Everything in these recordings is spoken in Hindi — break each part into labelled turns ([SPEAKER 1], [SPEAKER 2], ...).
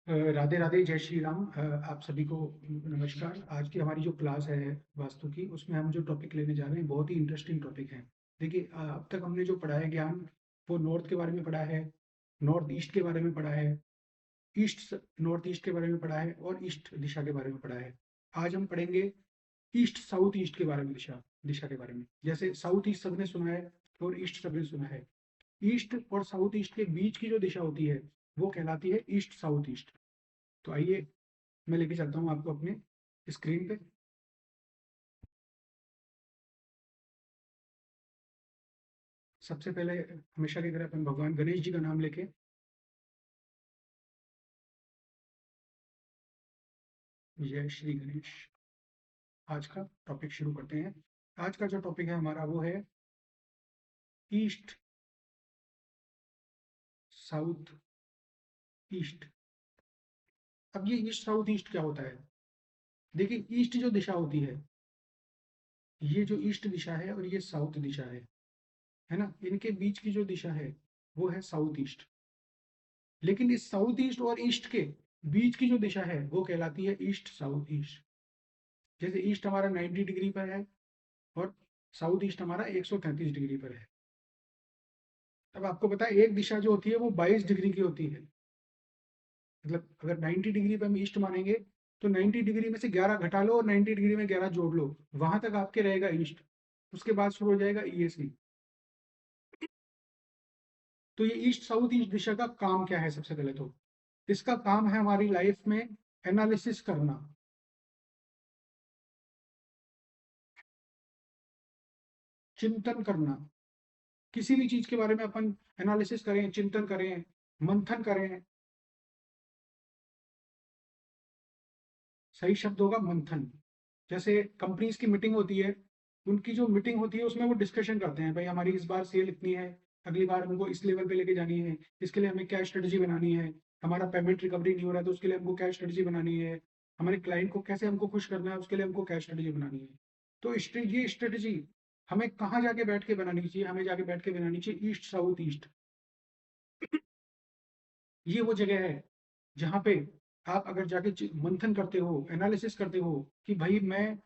[SPEAKER 1] राधे राधे, जय श्री राम। आप सभी को नमस्कार। आज की हमारी जो क्लास है वास्तु की, उसमें हम जो टॉपिक लेने जा रहे हैं बहुत ही इंटरेस्टिंग टॉपिक है। देखिए, अब तक हमने जो पढ़ा है ज्ञान, वो नॉर्थ के बारे में पढ़ा है, नॉर्थ ईस्ट के बारे में पढ़ा है, ईस्ट नॉर्थ ईस्ट के बारे में पढ़ा है और ईस्ट दिशा के बारे में पढ़ा है। आज हम पढ़ेंगे ईस्ट साउथ ईस्ट के बारे में, दिशा दिशा के बारे में। जैसे साउथ ईस्ट सबने सुना है और ईस्ट सबने सुना है। ईस्ट और साउथ ईस्ट के बीच की जो दिशा होती है वो कहलाती है ईस्ट साउथ ईस्ट। तो आइए, मैं लेके चलता हूँ आपको अपने स्क्रीन पे। सबसे पहले हमेशा की तरह अपन भगवान गणेश जी का नाम लेके जय श्री गणेश, आज का टॉपिक शुरू करते हैं। आज का जो टॉपिक है हमारा वो है ईस्ट साउथ ईस्ट। अब ये ईस्ट साउथ ईस्ट क्या होता है? देखिए, ईस्ट जो दिशा होती है, ये जो ईस्ट दिशा है और ये साउथ दिशा है ना, इनके बीच की जो दिशा है वो है साउथ ईस्ट। लेकिन इस साउथ ईस्ट और ईस्ट के बीच की जो दिशा है वो कहलाती है ईस्ट साउथ ईस्ट। जैसे ईस्ट हमारा 90 डिग्री पर है और साउथ ईस्ट हमारा 133 डिग्री पर है। अब आपको पता है, एक दिशा जो होती है वो 22 डिग्री की होती है। मतलब अगर 90 डिग्री पे हम ईस्ट मानेंगे, तो 90 डिग्री में से 11 घटा लो और 90 डिग्री में 11 जोड़ लो, वहां तक आपके रहेगा ईस्ट। उसके बाद शुरू हो जाएगा ईएसटी। तो ये ईस्ट साउथ ईस्ट दिशा का काम क्या है? सबसे पहले तो इसका काम है हमारी लाइफ में एनालिसिस करना, चिंतन करना। किसी भी चीज के बारे में अपन एनालिसिस करें, चिंतन करें, मंथन करें। सही शब्द होगा मंथन। जैसे कंपनीज की मीटिंग होती है, उनकी जो मीटिंग होती है उसमें वो डिस्कशन करते हैं, भाई हमारी इस बार सेल इतनी है, अगली बार हमको इस लेवल पे लेके जानी है, इसके लिए हमें क्या स्ट्रेटजी बनानी है, हमारा पेमेंट रिकवरी नहीं हो रहा है तो उसके लिए हमको क्या स्ट्रेटजी बनानी है, हमारे क्लाइंट को कैसे हमको खुश करना है उसके लिए हमको क्या स्ट्रेटजी बनानी है। तो ये स्ट्रेटजी हमें कहाँ जाके बैठ के बनानी चाहिए? हमें जाके बैठ के बनानी चाहिए ईस्ट साउथ ईस्ट। ये वो जगह है जहाँ पे आप अगर जाके मंथन करते हो, एनालिसिस करते हो कि भाई मैं,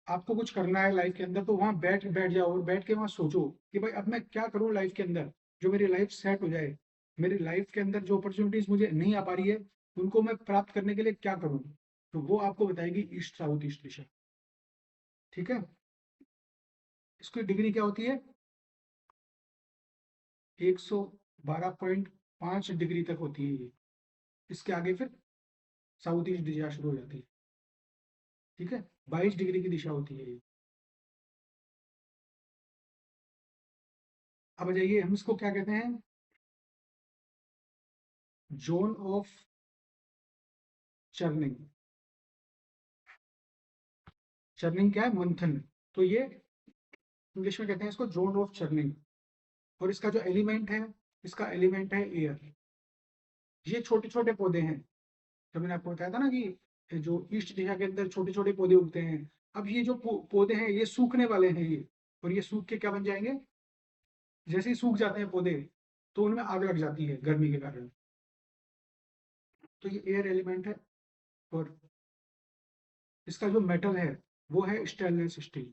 [SPEAKER 1] आपको कुछ करना है लाइफ के अंदर, तो वहां बैठ बैठ जाओ और बैठ के वहां सोचो कि भाई अब मैं क्या करूं लाइफ के अंदर, जो मेरी लाइफ सेट हो जाए। मेरी लाइफ के अंदर जो अपॉर्चुनिटीज मुझे नहीं आ पा रही है, उनको मैं प्राप्त करने के लिए क्या करूं। तो वो आपको बताएगी ईस्ट साउथ ईस्ट दिशा। ठीक है। इसकी डिग्री क्या होती है? 112.5 डिग्री तक होती है ये। इसके आगे फिर साउथ ईस्ट दिशा शुरू हो जाती है। ठीक है। 22 डिग्री की दिशा होती है ये। अब आ जाइए, हम इसको क्या कहते हैं? Zone of churning. चर्निंग क्या है? मंथन। तो ये इंग्लिश में कहते हैं इसको जोन ऑफ चर्निंग। और इसका जो एलिमेंट है, इसका एलिमेंट है एयर। ये छोटे छोटे पौधे हैं। तो मैंने आपको बताया था ना कि जो ईस्ट दिशा के अंदर छोटे छोटे पौधे उगते हैं। अब ये जो पौधे हैं ये सूखने वाले हैं ये। और ये सूख के क्या बन जाएंगे? जैसे ही सूख जाते हैं पौधे, तो उनमें आग लग जाती है गर्मी के कारण। तो ये एयर एलिमेंट है। और इसका जो मेटल है वो है स्टेनलेस स्टील।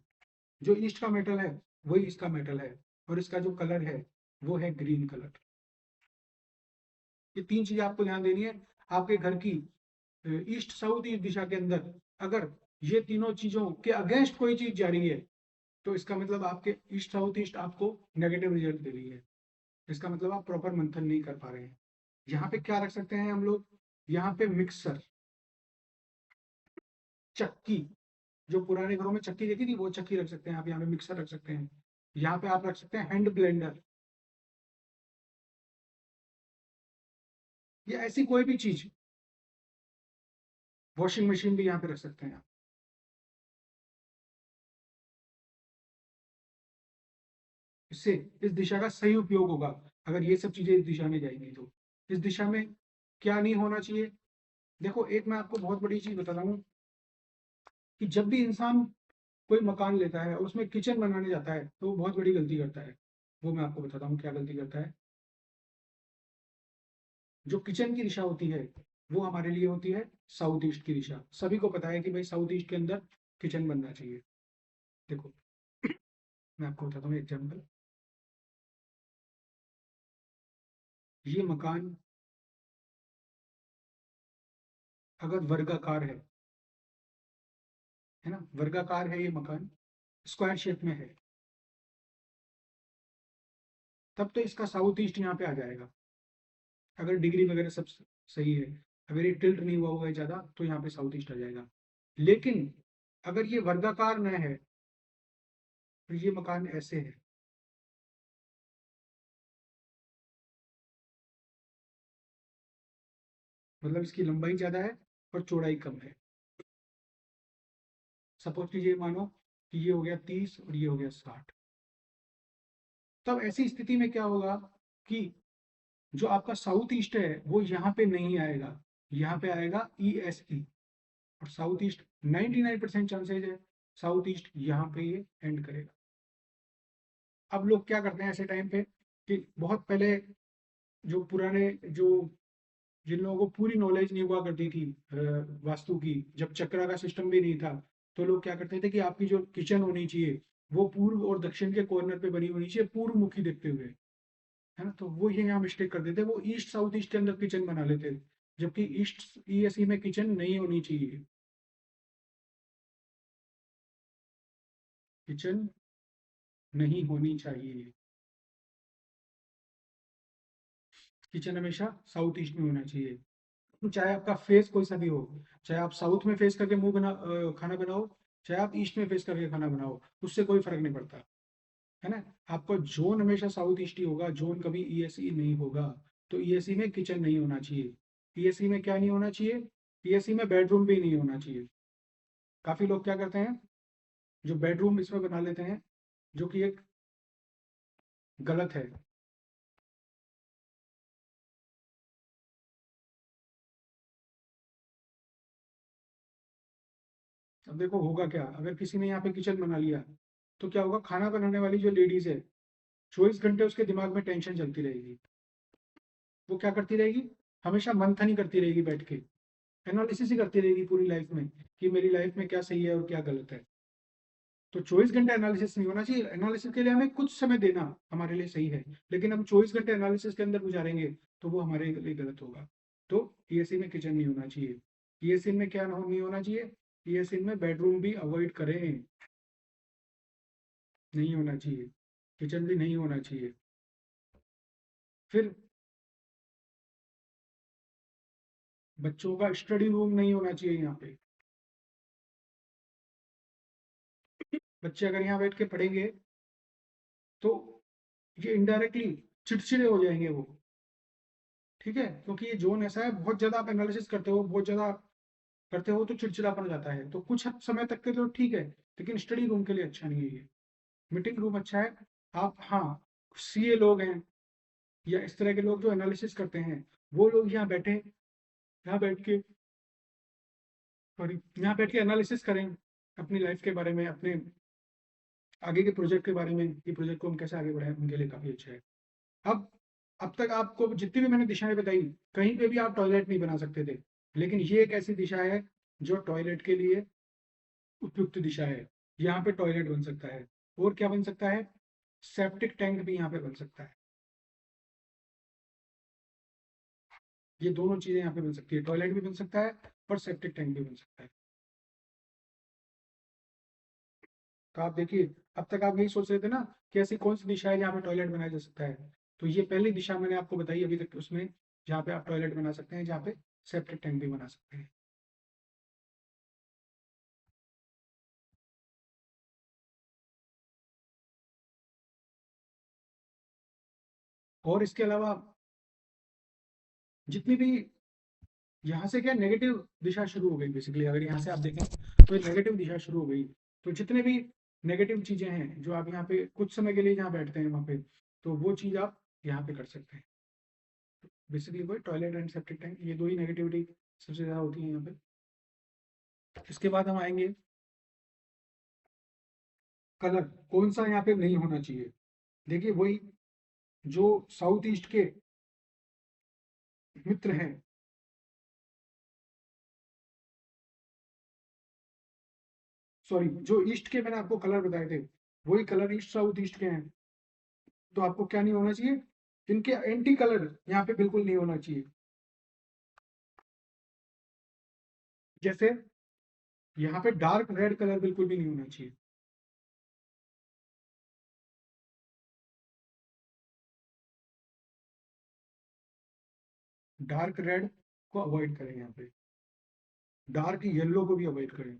[SPEAKER 1] जो ईस्ट का मेटल है वही इसका मेटल है। और इसका जो कलर है वो है ग्रीन कलर। ये तीन चीजें आपको ध्यान देनी है। आपके घर की ईस्ट साउथ ईस्ट दिशा के अंदर अगर ये तीनों चीजों के अगेंस्ट कोई चीज जा रही है, तो इसका मतलब आपके ईस्ट साउथ ईस्ट आपको नेगेटिव रिजल्ट दे रही है। इसका मतलब आप प्रॉपर मंथन नहीं कर पा रहे हैं। यहाँ पे क्या रख सकते हैं हम लोग? यहाँ पे मिक्सर, चक्की। जो पुराने घरों में चक्की देखी थी वो चक्की रख सकते हैं आप। यहाँ पे मिक्सर रख सकते हैं। यहाँ पे आप रख सकते हैं हैंड ब्लेंडर। या ऐसी कोई भी चीज, वॉशिंग मशीन भी यहाँ पे रख सकते हैं आप। इससे इस दिशा का सही उपयोग होगा। अगर ये सब चीजें इस दिशा में जाएंगी तो इस दिशा में क्या नहीं होना चाहिए? देखो, एक मैं आपको बहुत बड़ी चीज बता रहा हूँ कि जब भी इंसान कोई मकान लेता है और उसमें किचन बनाने जाता है तो वो बहुत बड़ी गलती करता है। वो मैं आपको बताता हूँ क्या गलती करता है। जो किचन की दिशा होती है वो हमारे लिए होती है साउथ ईस्ट की दिशा। सभी को पता है कि भाई साउथ ईस्ट के अंदर किचन बनना चाहिए। देखो मैं आपको बताता हूँ एग्जाम्पल। ये मकान अगर वर्गाकार है ना, वर्गाकार है ये मकान, स्क्वायर शेप में है, तब तो इसका साउथ ईस्ट यहाँ पे आ जाएगा, अगर डिग्री वगैरह सब सही है। अगर ये टिल्ट नहीं हुआ हुआ है ज्यादा तो यहाँ पे साउथ ईस्ट आ जाएगा। लेकिन अगर ये वर्गाकार न है तो ये मकान ऐसे है, मतलब इसकी लंबाई ज्यादा है और चौड़ाई कम है। सपोज कीजिए मानो कि ये हो गया 30 और ये हो गया 60। तब ऐसी स्थिति में क्या होगा कि जो आपका साउथ ईस्ट है वो यहाँ पे नहीं आएगा, यहाँ पे आएगा ई एस ई। और साउथ ईस्ट 99% चांसेज है साउथ ईस्ट यहाँ पे ये एंड करेगा। अब लोग क्या करते हैं ऐसे टाइम पे कि बहुत पहले जो पुराने जो जिन लोगों को पूरी नॉलेज नहीं हुआ करती थी वास्तु की, जब चक्रा का सिस्टम भी नहीं था, तो लोग क्या करते थे कि आपकी जो किचन होनी चाहिए वो पूर्व और दक्षिण के कॉर्नर पे बनी होनी चाहिए, पूर्व मुखी देखते हुए, है ना। तो वो ये यहाँ मिस्टेक करते थे, वो ईस्ट साउथ ईस्ट के अंदर किचन बना लेते थे, जबकि ईस्ट ईएसई में किचन नहीं होनी चाहिए। किचन नहीं होनी चाहिए, किचन हमेशा साउथ ईस्ट में होना चाहिए। तो चाहे आपका फेस कोई सा भी हो, चाहे आप साउथ में फेस करके खाना बनाओ, चाहे आप ईस्ट में फेस करके खाना बनाओ, उससे कोई फर्क नहीं पड़ता, है ना। आपका जोन हमेशा साउथ ईस्ट ही होगा, जोन कभी ईएसई नहीं होगा। तो ईएसई में किचन नहीं होना चाहिए। ईएसई में क्या नहीं होना चाहिए? ईएसई में बेडरूम भी नहीं होना चाहिए। काफी लोग क्या करते हैं, जो बेडरूम इसमें बना लेते हैं, जो कि एक गलत है। अब देखो होगा क्या, अगर किसी ने यहाँ पे किचन बना लिया तो क्या होगा, खाना बनाने वाली जो लेडीज है 24 घंटे उसके दिमाग में टेंशन चलती रहेगी। वो क्या करती रहेगी, हमेशा मंथन ही करती रहेगी बैठ के, एनालिसिस ही करती रहेगी पूरी लाइफ में कि मेरी लाइफ में क्या सही है और क्या गलत है। तो 24 घंटे एनालिसिस नहीं होना चाहिए। एनालिसिस के लिए हमें कुछ समय देना हमारे लिए सही है, लेकिन हम 24 घंटे एनालिसिस के अंदर गुजारेंगे तो वो हमारे लिए गलत होगा। तो ईएससी में किचन नहीं होना चाहिए। ईएससी में क्या नहीं होना चाहिए, ईएससी में बेडरूम भी अवॉइड करें, नहीं होना चाहिए, किचन भी नहीं होना चाहिए। फिर बच्चों का स्टडी रूम नहीं होना चाहिए यहाँ पे। बच्चे अगर यहाँ बैठ के पढ़ेंगे तो ये इनडायरेक्टली चिड़चिड़े हो जाएंगे वो, ठीक है, क्योंकि ये जोन ऐसा है, बहुत ज्यादा आप एनालिसिस करते हो, बहुत ज्यादा करते हो तो चिड़चिड़ापन हो जाता है। तो कुछ हद समय तक के तो ठीक है, लेकिन स्टडी रूम के लिए अच्छा नहीं है ये। मीटिंग रूम अच्छा है। आप हाँ, सीए लोग हैं या इस तरह के लोग जो एनालिसिस करते हैं, वो लोग यहाँ बैठे, यहाँ बैठ के, सॉरी, यहाँ बैठ के एनालिसिस करें अपनी लाइफ के बारे में, अपने आगे के प्रोजेक्ट के बारे में, कि प्रोजेक्ट को हम कैसे आगे बढ़ाएं, उनके लिए काफी अच्छा है। अब अब तक आपको जितनी भी मैंने दिशाएं बताई, कहीं पे भी आप टॉयलेट नहीं बना सकते थे, लेकिन ये एक ऐसी दिशा है जो टॉयलेट के लिए उपयुक्त दिशा है। यहाँ पे टॉयलेट बन सकता है, और क्या बन सकता है, सेप्टिक टैंक भी यहाँ पे बन सकता है। ये दोनों चीजें यहाँ पे बन सकती है, टॉयलेट भी बन सकता है और सेप्टिक टैंक भी बन सकता है। तो आप देखिए, अब तक आप यही सोच रहे थे ना कि ऐसी कौन सी दिशा है जहाँ पे टॉयलेट बनाया जा सकता है। तो ये पहली दिशा मैंने आपको बताई अभी तक उसमें, जहाँ पे आप टॉयलेट बना सकते हैं, जहाँ पे सेप्टिक टैंक भी बना सकते हैं। और इसके अलावा जितनी भी यहाँ से क्या नेगेटिव दिशा शुरू हो गई, बेसिकली अगर यहाँ से आप देखें तो एक नेगेटिव दिशा शुरू हो गई। तो जितने भी नेगेटिव चीजें हैं जो आप यहाँ पे कुछ समय के लिए जहाँ बैठते हैं वहाँ पे, तो वो चीज आप यहाँ पे कर सकते हैं। बेसिकली वो टॉयलेट एंड सेप्टिक टैंक, ये दो ही नेगेटिविटी सबसे ज्यादा होती है यहाँ पे। इसके बाद हम आएंगे कलर, कौन सा यहाँ पे नहीं होना चाहिए। देखिए वही जो साउथ ईस्ट के मित्र हैं, सॉरी, जो ईस्ट के मैंने आपको कलर बताए थे वही कलर ईस्ट साउथ ईस्ट के हैं। तो आपको क्या नहीं होना चाहिए, इनके एंटी कलर यहाँ पे बिल्कुल नहीं होना चाहिए। जैसे यहाँ पे डार्क रेड कलर बिल्कुल भी नहीं होना चाहिए। डार्क रेड को अवॉइड करें, यहाँ पे डार्क येलो को भी अवॉइड करें।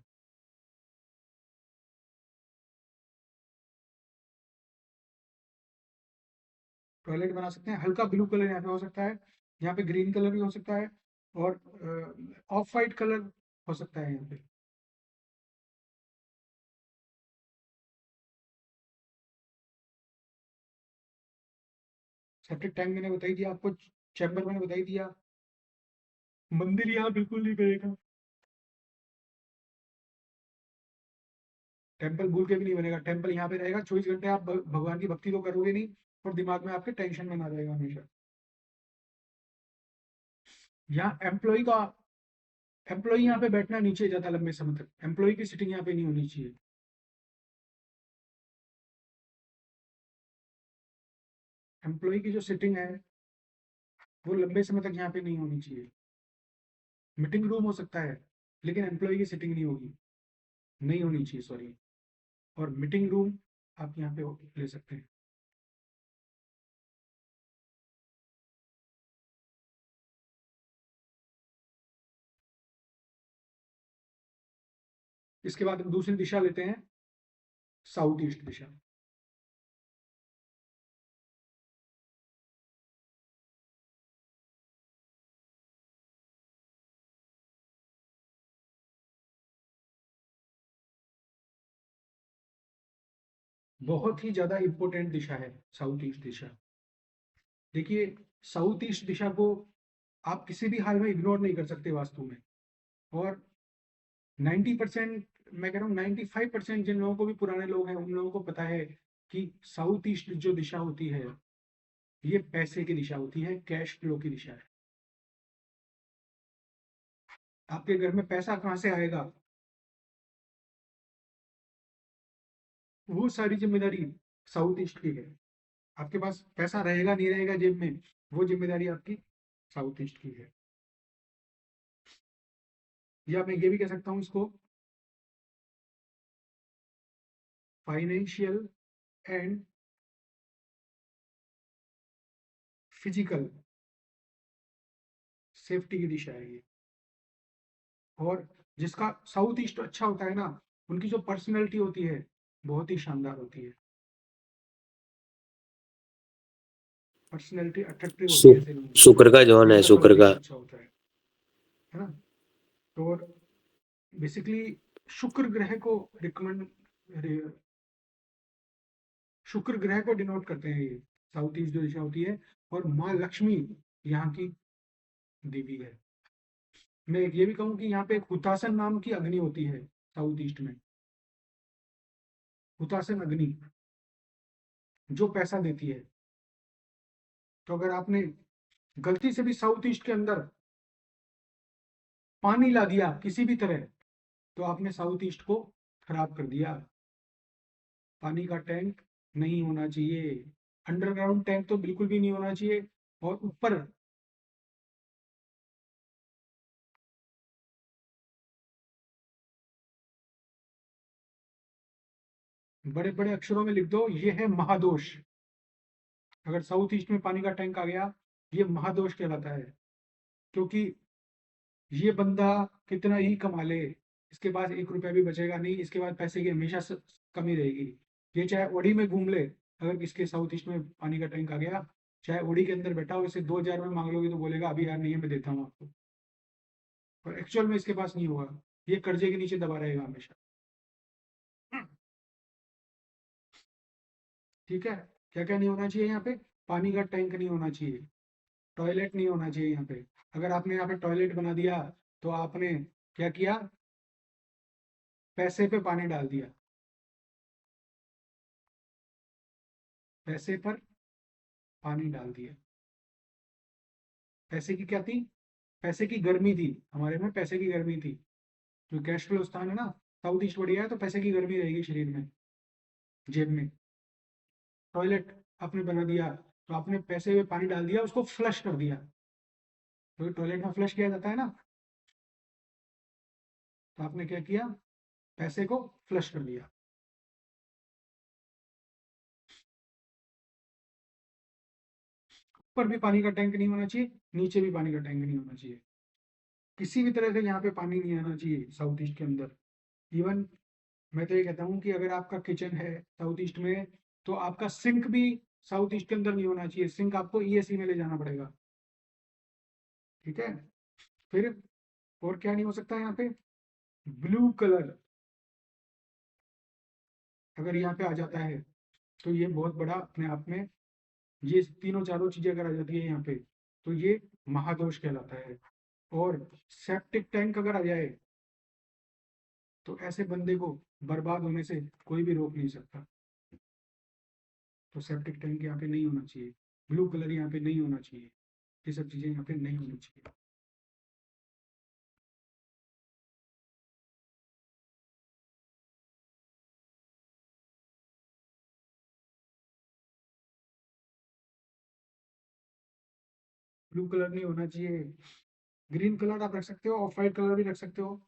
[SPEAKER 1] टॉयलेट बना सकते हैं, हल्का ब्लू कलर यहाँ पे हो सकता है, यहाँ पे ग्रीन कलर भी हो सकता है, और ऑफ वाइट कलर हो सकता है यहाँ पे। सेप्टिक टैंक मैंने बताई दिया आपको, चैम्बर मैंने बताई दिया। मंदिर यहाँ बिल्कुल नहीं बनेगा, टेम्पल भूल के भी नहीं बनेगा। टेम्पल यहाँ पे रहेगा 24 घंटे, आप भगवान की भक्ति तो करोगे नहीं, और दिमाग में आपके टेंशन में ना रहेगा हमेशा। यहाँ एम्प्लॉय यहाँ पे बैठना नीचे जाता लंबे समय तक, एम्प्लॉय की सिटिंग यहाँ पे नहीं होनी चाहिए। एम्प्लॉय की जो सिटिंग है वो लंबे समय तक यहाँ पे नहीं होनी चाहिए। मीटिंग रूम हो सकता है, लेकिन एम्प्लॉय की सिटिंग नहीं होगी, नहीं होनी चाहिए, सॉरी। और मीटिंग रूम आप यहाँ पे ले सकते हैं। इसके बाद हम दूसरी दिशा लेते हैं, साउथ ईस्ट दिशा। बहुत ही ज्यादा इंपॉर्टेंट दिशा है साउथ ईस्ट दिशा। देखिए, साउथ ईस्ट दिशा को आप किसी भी हाल में इग्नोर नहीं कर सकते वास्तु में। और 90%, मैं कह रहा हूँ 95% जिन लोगों को भी पुराने लोग हैं उन लोगों को पता है कि साउथ ईस्ट जो दिशा होती है ये पैसे की दिशा होती है, कैश फ्लो की दिशा है। आपके घर में पैसा कहाँ से आएगा, वो सारी जिम्मेदारी साउथ ईस्ट की है। आपके पास पैसा रहेगा नहीं रहेगा जेब में, वो जिम्मेदारी आपकी साउथ ईस्ट की है। या मैं ये भी कह सकता हूँ इसको, फाइनेंशियल एंड फिजिकल सेफ्टी की दिशा है ये। और जिसका साउथ ईस्ट अच्छा होता है ना, उनकी जो पर्सनैलिटी होती है बहुत ही शानदार होती है। पर्सनैलिटी अट्रैक्टिव होती
[SPEAKER 2] शु,
[SPEAKER 1] है ऐसे लोगों की,
[SPEAKER 2] शुक्र का जोन है,
[SPEAKER 1] जिनका
[SPEAKER 2] शुक्र
[SPEAKER 1] साउथ
[SPEAKER 2] का।
[SPEAKER 1] ईस्ट अच्छा होता है ना। तो और बेसिकली शुक्र ग्रह को रिकमेंड, शुक्र ग्रह को डिनोट करते हैं ये साउथ ईस्ट जो दिशा होती है। और माँ लक्ष्मी यहाँ की देवी है। मैं ये भी कहूँ कि यहाँ पे एक हुतासन नाम की अग्नि होती है साउथ ईस्ट में, हुतासन अग्नि जो पैसा देती है। तो अगर आपने गलती से भी साउथ ईस्ट के अंदर पानी ला दिया किसी भी तरह, तो आपने साउथ ईस्ट को खराब कर दिया। पानी का टैंक नहीं होना चाहिए, अंडरग्राउंड टैंक तो बिल्कुल भी नहीं होना चाहिए। और ऊपर बड़े बड़े अक्षरों में लिख दो, ये है महादोष। अगर साउथ ईस्ट में पानी का टैंक आ गया, ये महादोष कहलाता है। क्योंकि ये बंदा कितना ही कमा ले, इसके पास 1 रुपया भी बचेगा नहीं, इसके पास पैसे की हमेशा कमी रहेगी। ये चाहे ओडी में घूम ले, अगर किसके साउथ ईस्ट में पानी का टैंक आ गया, चाहे ओडी के अंदर बैठा हो, इसे 2,000 में मांग लोगे तो बोलेगा अभी यार नहीं है, मैं देता हूँ आपको। और एक्चुअल में इसके पास नहीं होगा, ये कर्जे के नीचे दबा रहेगा हमेशा। ठीक है। क्या क्या नहीं होना चाहिए यहाँ पे, पानी का टैंक नहीं होना चाहिए, टॉयलेट नहीं होना चाहिए यहाँ पे। अगर आपने यहाँ पे टॉयलेट बना दिया, तो आपने क्या किया, पैसे पे पानी डाल दिया, पैसे पर पानी डाल दिया। पैसे की क्या थी? पैसे की गर्मी थी, हमारे में पैसे की गर्मी थी। जो कैश फ्लो स्थान है ना, साउथ ईस्ट बढ़िया है तो पैसे की गर्मी रहेगी शरीर में, जेब में। टॉयलेट आपने बना दिया तो आपने पैसे में पानी डाल दिया, उसको फ्लश कर दिया। तो टॉयलेट में फ्लश किया जाता है ना, तो आपने क्या किया? पैसे को फ्लश कर दिया। ऊपर भी पानी का टैंक नहीं होना चाहिए, नीचे भी पानी का टैंक नहीं होना चाहिए, किसी भी तरह से यहाँ पे पानी नहीं आना चाहिए साउथ ईस्ट के अंदर। इवन मैं तो ये कहता हूँ कि अगर आपका किचन है साउथ ईस्ट में, तो आपका सिंक भी साउथ ईस्ट के अंदर नहीं होना चाहिए, सिंक आपको ईएससी में ले जाना पड़ेगा। ठीक है। फिर और क्या नहीं हो सकता यहाँ पे? ब्लू कलर अगर यहाँ पे आ जाता है तो ये बहुत बड़ा अपने आप में, ये तीनों चारों चीजें अगर आ जाती है यहाँ पे, तो ये महादोष कहलाता है। और सेप्टिक टैंक अगर आ जाए तो ऐसे बंदे को बर्बाद होने से कोई भी रोक नहीं सकता। तो सेप्टिक टैंक यहाँ पे नहीं होना चाहिए, ब्लू कलर यहाँ पे नहीं होना चाहिए, ये सब चीजें यहाँ पे नहीं होनी चाहिए। ब्लू कलर नहीं होना चाहिए। ग्रीन कलर आप रख सकते हो, ऑफ वाइट कलर भी रख सकते हो।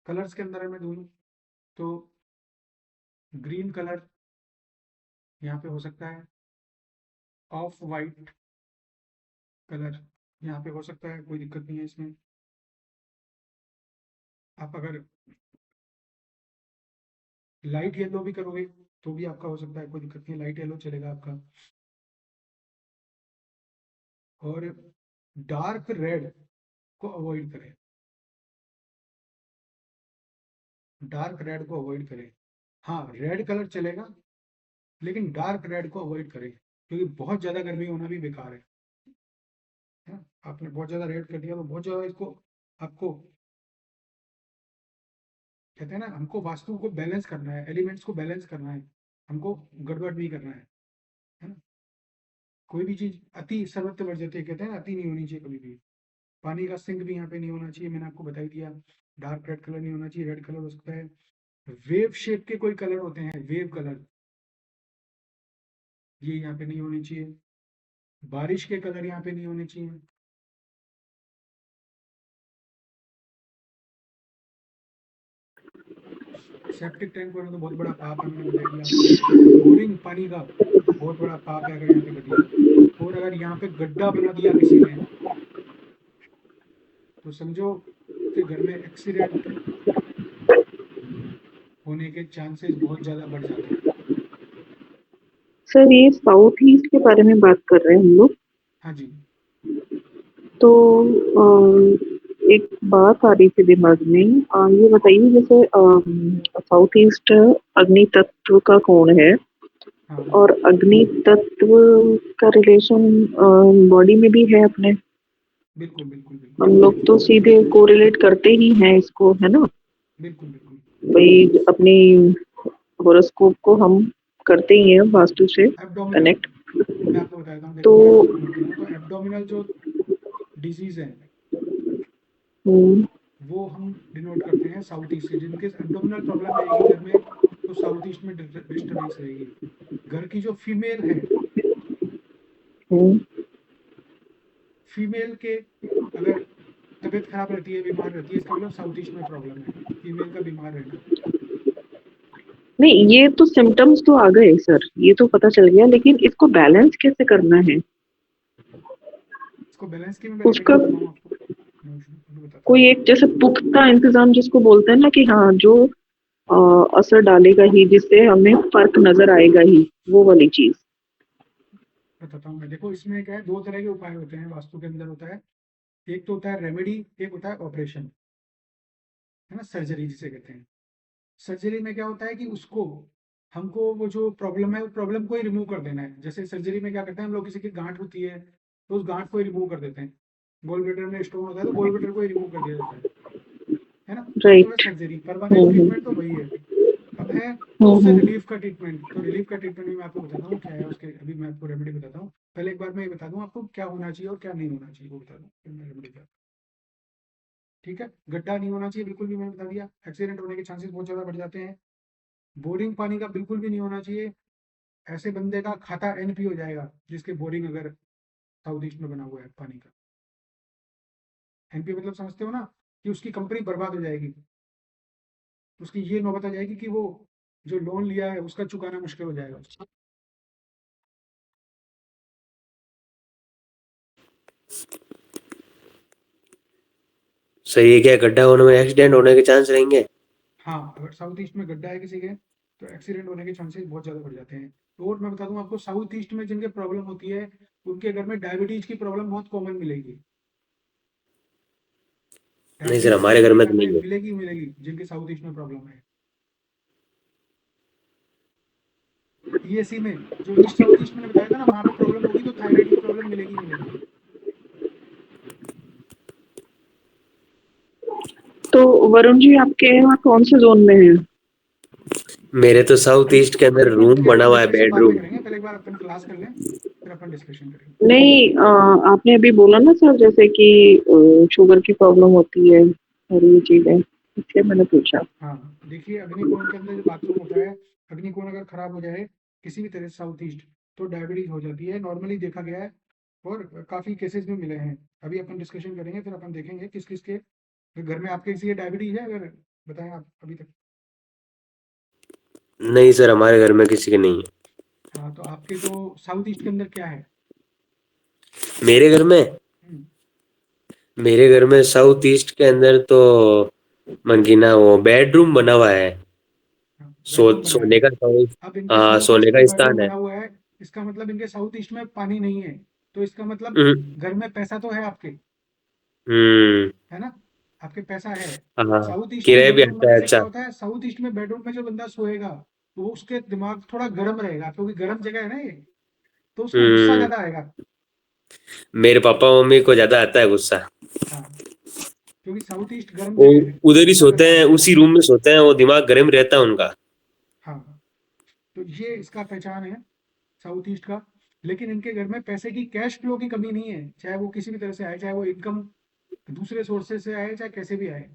[SPEAKER 1] कलर्स के अंदर मैं दूँ तो ग्रीन कलर यहाँ पे हो सकता है, ऑफ वाइट कलर यहाँ पे हो सकता है, कोई दिक्कत नहीं है इसमें। आप अगर लाइट येलो भी करोगे तो भी आपका हो सकता है, कोई दिक्कत नहीं है, लाइट येलो चलेगा आपका। और डार्क रेड को अवॉइड करें, डार्क रेड को अवॉइड करें। हाँ, रेड कलर चलेगा, लेकिन डार्क रेड को अवॉइड करें, क्योंकि बहुत ज़्यादा गर्मी होना भी बेकार है ना? आपने बहुत ज़्यादा रेड कर दिया तो बहुत ज़्यादा इसको, आपको कहते हैं ना, हमको वास्तु को बैलेंस करना है, एलिमेंट्स को बैलेंस करना है, हमको गड़बड़ नहीं करना है ना? कोई भी चीज़ अति सर्वत्र वर्जते, कहते हैं ना, अति नहीं होनी चाहिए कभी भी। पानी का सिंक भी यहाँ पे नहीं होना चाहिए, मैंने आपको बता ही दिया। डार्क रेड कलर नहीं होना चाहिए, रेड कलर हो सकता है। वेव शेप के कोई कलर होते हैं, वेव कलर, ये यहाँ पे नहीं होने चाहिए। बारिश के कलर यहाँ पे नहीं होने चाहिए। सेप्टिक टैंक होना तो बहुत बड़ा पाप है, मैंने बता दिया आपको। बोरिंग पानी का बहुत बड़ा पाप है अगर यहाँ पे घटिया। और अगर यहाँ पे गड्ढा बना दिया किसी ने, तो समझो कि घर में एक्सीडेंट होने के चांसेस बहुत ज़्यादा बढ़ जाते हैं।
[SPEAKER 2] सर ये साउथ ईस्ट के बारे में बात कर रहे हैं हम लोग।
[SPEAKER 1] हाँ जी।
[SPEAKER 2] तो एक बात आ रही थी दिमाग में। ये बताइए जैसे साउथ ईस्ट अग्नि तत्व का कौन है,
[SPEAKER 1] हाँ,
[SPEAKER 2] और अग्नि तत्व का रिलेशन बॉडी में भी है अपने।
[SPEAKER 1] बिल्कुल बिल्कुल बिल्कुल,
[SPEAKER 2] हम लोग तो सीधे कोरिलेट करते ही हैं इसको, है ना?
[SPEAKER 1] बिल्कुल बिल्कुल।
[SPEAKER 2] भाई अपनी होरोस्कोप को हम करते ही हैं वास्तु से
[SPEAKER 1] एब्डोमिनल,
[SPEAKER 2] कनेक्ट।
[SPEAKER 1] मैं आपको बता देता हूँ,
[SPEAKER 2] तो
[SPEAKER 1] देखो मैं आपको समझ रहा हूँ, तो एब्डोमिनल जो डिजीज है
[SPEAKER 2] हम्म,
[SPEAKER 1] वो हम डिनोट करते हैं साउथ ईस्ट से। जिनके एब्डोमिनल प्रॉब्लम रहेगी घर में, तो साउथ ईस्ट में डिस्टर्बेंस रहेगी। घर की जो फीमेल है,
[SPEAKER 2] हम्म,
[SPEAKER 1] फीमेल के अगर तबीयत खराब रहती है, बीमार रहती है, इसका मतलब साउथ ईस्ट में प्रॉब्लम है, फीमेल का बीमार रहना।
[SPEAKER 2] नहीं ये तो सिम्टम्स तो आ गए सर, ये तो पता चल गया, लेकिन इसको बैलेंस कैसे करना है?
[SPEAKER 1] इसको बैलेंस की मैं पहले
[SPEAKER 2] उसका
[SPEAKER 1] बता देता हूँ आपको, मैं उसको बताता हूँ
[SPEAKER 2] कोई एक
[SPEAKER 1] आपको।
[SPEAKER 2] जैसे पुख्ता इंतजाम जिसको बोलते हैं ना, कि हाँ जो असर डालेगा ही, जिससे हमें फर्क नजर आएगा ही, वो वाली चीज।
[SPEAKER 1] बताता हूँ मैं, देखो इसमें क्या है, दो तरह के उपाय होते हैं वास्तु के अंदर होता है। एक तो होता है रेमेडी, एक होता है ऑपरेशन, है ना, सर्जरी जिसे कहते हैं। सर्जरी में क्या होता है कि उसको, हमको वो जो प्रॉब्लम है, वो प्रॉब्लम को ही रिमूव कर देना है। जैसे सर्जरी में क्या करते हैं हम लोग, किसी की गांठ होती है तो उस गांठ को ही रिमूव कर देते हैं। गोल ब्लेडर में स्टोन होता है तो गोल ब्लेडर को ही रिमूव कर दिया जाता है ना? ये तो
[SPEAKER 2] राइट।
[SPEAKER 1] है सर्जरी। परमानेंट ट्रीटमेंट तो वही है। अब है तो
[SPEAKER 2] हम्म,
[SPEAKER 1] उससे
[SPEAKER 2] हम्म।
[SPEAKER 1] रिलीफ का ट्रीटमेंट, तो रिलीफ का ट्रीटमेंट भी मैं आपको बताता हूँ क्या है उसके, अभी मैं आपको रेमेडी बताता हूँ। पहले एक बार मैं ये बता दूँ आपको क्या होना चाहिए और क्या नहीं होना चाहिए, वो बता दूँ फिर मैं रेमेडी बताता हूँ। ठीक है, गड्ढा नहीं होना चाहिए बिल्कुल भी, मैंने बता दिया। एक्सीडेंट होने के चांसेस बहुत ज़्यादा बढ़ जाते हैं। बोरिंग पानी का बिल्कुल भी नहीं होना चाहिए। ऐसे बंदे का खाता एनपी हो जाएगा जिसके बोरिंग अगर साउथ ईस्ट में बना हुआ है पानी का। एनपी मतलब समझते हो ना, कि उसकी कंपनी बर्बाद हो जाएगी, उसकी ये नौबत आ जाएगी कि वो जो लोन लिया है उसका चुकाना मुश्किल हो जाएगा।
[SPEAKER 3] सही है, क्या गड्ढा होने में एक्सीडेंट होने के चांस रहेंगे?
[SPEAKER 1] हाँ, अगर साउथ ईस्ट में गड्ढा है किसी के तो एक्सीडेंट होने के चांसेस बहुत ज़्यादा बढ़ जाते हैं। तो और मैं बता दूं आपको, साउथ ईस्ट में जिनके प्रॉब्लम होती है उनके घर में डायबिटीज की प्रॉब्लम बहुत कॉमन मिलेगी।
[SPEAKER 3] नहीं सर,
[SPEAKER 1] डायबिटीज की
[SPEAKER 3] हमारे घर
[SPEAKER 1] प्रॉब्लम
[SPEAKER 3] में
[SPEAKER 1] घर
[SPEAKER 3] तो
[SPEAKER 1] में
[SPEAKER 3] नहीं है।
[SPEAKER 1] मिलेगी ही मिलेगी जिनके साउथ ईस्ट में प्रॉब्लम है। ईएससी में, जो ईस्ट साउथ ईस्ट मैंने बताया था ना, वहाँ पे प्रॉब्लम होगी तो थायराइड की प्रॉब्लम मिलेगी ही मिलेगी।
[SPEAKER 2] तो वरुण जी आपके यहाँ कौन से जोन में है?
[SPEAKER 3] मेरे तो साउथ ईस्ट के अंदर
[SPEAKER 1] ट्रीटमेंट
[SPEAKER 3] रूम
[SPEAKER 1] की
[SPEAKER 3] बना
[SPEAKER 1] अपन
[SPEAKER 3] हुआ है,
[SPEAKER 1] डिस्कशन बाद में
[SPEAKER 3] बेडरूम।
[SPEAKER 1] करेंगे, पहले एक बार अपन क्लास कर लें फिर अपन डिस्कशन करेंगे।
[SPEAKER 2] नहीं, आपने अभी बोला ना सर, जैसे कि शुगर की प्रॉब्लम होती है और ये चीजें, इसलिए मैंने पूछा।
[SPEAKER 1] हाँ, देखिए अग्निकोण के अंदर जो बाथरूम होता है, अग्निकोण अगर खराब हो जाए किसी भी तरह से साउथ ईस्ट, तो डायबिटीज हो जाती है, नॉर्मली देखा गया है। और काफ़ी केसेस भी मिले हैं। अभी अपन डिस्कशन करेंगे फिर अपन देखेंगे किस किस के घर में आपके किसी के डायबिटीज है, अगर बताएं आप अभी तक।
[SPEAKER 3] नहीं सर, हमारे घर में किसी के नहीं है।
[SPEAKER 1] हाँ, तो आपके जो साउथ ईस्ट के अंदर क्या है?
[SPEAKER 3] मेरे घर में
[SPEAKER 1] हम्म,
[SPEAKER 3] मेरे घर में साउथ ईस्ट के अंदर तो मंकीना वो बेडरूम बना हुआ है।
[SPEAKER 1] हाँ, बेडरूम बना है।
[SPEAKER 3] सोने का
[SPEAKER 1] अब इनके
[SPEAKER 3] हाँ,
[SPEAKER 1] साउथ
[SPEAKER 3] सोने
[SPEAKER 1] ईस्ट
[SPEAKER 3] का
[SPEAKER 1] में बेडरूम
[SPEAKER 3] स्थान है।
[SPEAKER 1] बना हुआ है, इसका मतलब इनके साउथ ईस्ट में पानी नहीं है। तो इसका मतलब
[SPEAKER 3] हम्म।
[SPEAKER 1] घर में पैसा तो है आपके,
[SPEAKER 3] हम्म।
[SPEAKER 1] है ना? आपके पैसा है।
[SPEAKER 3] हाँ,
[SPEAKER 1] साउथ ईस्ट में
[SPEAKER 3] किराया भी
[SPEAKER 1] बेडरूम
[SPEAKER 3] आता
[SPEAKER 1] बनने
[SPEAKER 3] है
[SPEAKER 1] से
[SPEAKER 3] अच्छा।
[SPEAKER 1] क्या होता है, साउथ ईस्ट में बेडरूम में जो बंदा सोएगा तो वो उसके दिमाग थोड़ा गर्म रहेगा, क्योंकि गर्म जगह है ना ये, तो उसको गुस्सा
[SPEAKER 3] हम्म।
[SPEAKER 1] ज्यादा आएगा।
[SPEAKER 3] मेरे पापा मम्मी को ज्यादा आता है गुस्सा।
[SPEAKER 1] हाँ, क्योंकि साउथ ईस्ट गर्म
[SPEAKER 3] वो
[SPEAKER 1] जगह है,
[SPEAKER 3] उधर ही
[SPEAKER 1] गुस्सा
[SPEAKER 3] सोते
[SPEAKER 1] ज्यादा
[SPEAKER 3] हैं,
[SPEAKER 1] आएगा।
[SPEAKER 3] उसी रूम में सोते हैं, वो दिमाग गर्म रहता है उनका।
[SPEAKER 1] हाँ, तो ये इसका पहचान है साउथ ईस्ट का। लेकिन इनके घर में पैसे की, कैश फ्लो की कमी नहीं है, चाहे वो किसी भी तरह से आए, चाहे वो इनकम दूसरे सोर्सेज से आए चाहे कैसे भी आए,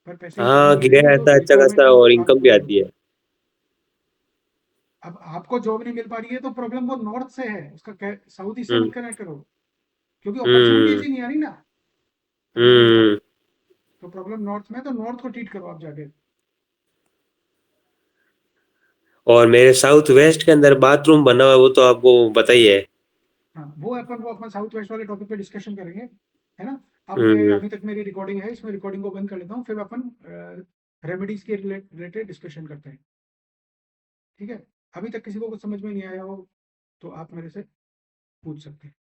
[SPEAKER 1] पर पैसे की कमी
[SPEAKER 3] हाँ,
[SPEAKER 1] नहीं रहेगी।
[SPEAKER 3] किराया
[SPEAKER 1] तो
[SPEAKER 3] आता है अच्छा
[SPEAKER 1] रिक्वायरमेंट
[SPEAKER 3] खासा
[SPEAKER 1] वो
[SPEAKER 3] और इनकम
[SPEAKER 1] आपको
[SPEAKER 3] भी
[SPEAKER 1] पूरा
[SPEAKER 3] आती है।
[SPEAKER 1] अब आपको जॉब नहीं मिल पा रही है तो प्रॉब्लम वो नॉर्थ से है, उसका साउथ ईस्ट से
[SPEAKER 3] हम्म।
[SPEAKER 1] मत कनेक्ट करो, क्योंकि अपॉर्चुनिटीज
[SPEAKER 3] हम्म।
[SPEAKER 1] ही नहीं आ रही ना एमप्लॉयमेंट का।
[SPEAKER 3] हम्म।
[SPEAKER 1] तो प्रॉब्लम नॉर्थ में है, तो नॉर्थ को ट्रीट करो आप जाके।
[SPEAKER 3] और मेरे साउथ वेस्ट के अंदर बाथरूम बना हुआ है, वो तो आपको बताइए।
[SPEAKER 1] हाँ, वो अपन साउथ वेस्ट वाले टॉपिक पे डिस्कशन करेंगे, है ना? अब मैं
[SPEAKER 3] हम्म।
[SPEAKER 1] अभी तक मेरी रिकॉर्डिंग है, इसमें रिकॉर्डिंग को बंद कर लेता हूँ, फिर अपन रेमेडीज के रिलेटेड डिस्कशन करते हैं। ठीक है, अभी तक किसी को कुछ समझ में नहीं आया हो तो आप मेरे से पूछ सकते हैं।